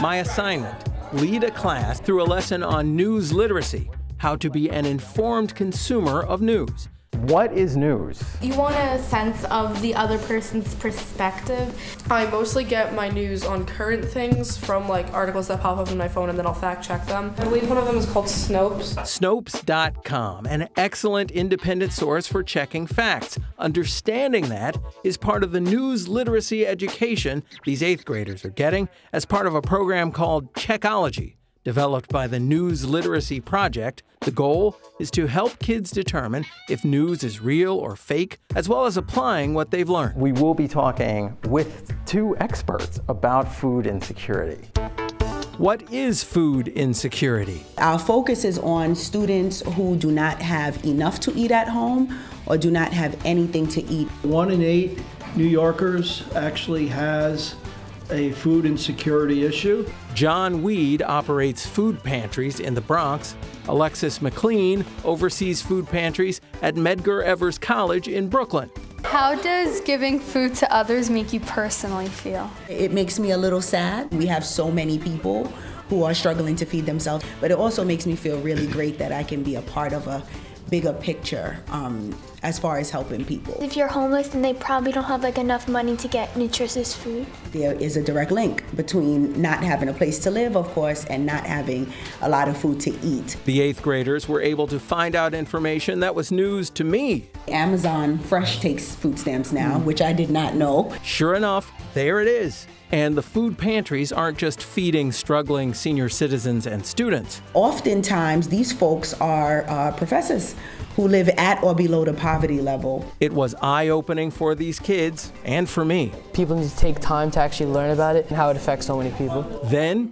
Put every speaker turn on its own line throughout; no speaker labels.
My assignment, lead a class through a lesson on news literacy, how to be an informed consumer of news. What is news?
You want a sense of the other person's perspective.
I mostly get my news on current things from like articles that pop up on my phone, and then I'll fact check them. I believe one of them is called Snopes.
Snopes.com, an excellent independent source for checking facts. Understanding that is part of the news literacy education these 8th graders are getting as part of a program called Checkology. Developed by the News Literacy Project, the goal is to help kids determine if news is real or fake, as well as applying what they've learned. We will be talking with 2 experts about food insecurity. What is food insecurity?
Our focus is on students who do not have enough to eat at home or do not have anything to eat.
1 in 8 New Yorkers actually has a food insecurity issue.
John Weed operates food pantries in the Bronx. Alexis McLean oversees food pantries at Medgar Evers College in Brooklyn.
How does giving food to others make you personally feel?
It makes me a little sad. We have so many people who are struggling to feed themselves, but it also makes me feel really great that I can be a part of a bigger picture as far as helping people.
If you're homeless, then they probably don't have enough money to get nutritious food.
There is a direct link between not having a place to live, of course, and not having a lot of food to eat.
The 8th graders were able to find out information that was news to me.
Amazon Fresh takes food stamps now, which I did not know.
Sure enough, there it is. And the food pantries aren't just feeding struggling senior citizens and students.
Oftentimes, these folks are professors who live at or below the poverty level.
It was eye-opening for these kids and for me.
People need to take time to actually learn about it and how it affects so many people.
Then,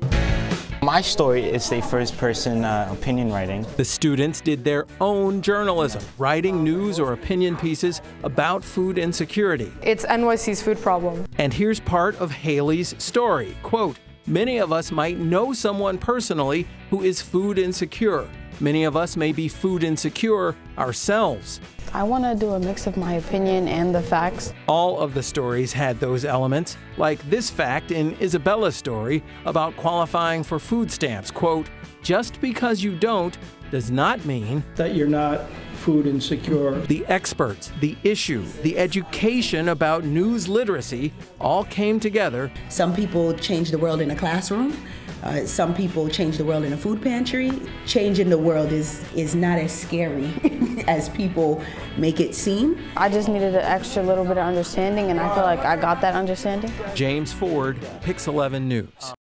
my story is a first-person opinion writing.
The students did their own journalism, writing news or opinion pieces about food insecurity.
It's NYC's food problem.
And here's part of Haley's story. Quote, "Many of us might know someone personally who is food insecure. Many of us may be food insecure ourselves."
I want to do a mix of my opinion and the facts.
All of the stories had those elements, like this fact in Isabella's story about qualifying for food stamps. Quote, "Just because you don't does not mean
that you're not food insecure."
The experts, the issue, the education about news literacy all came together.
Some people change the world in a classroom. Some people change the world in a food pantry. Changing the world is not as scary as people make it seem.
I just needed an extra little bit of understanding, and I feel like I got that understanding.
James Ford, Pix 11 News.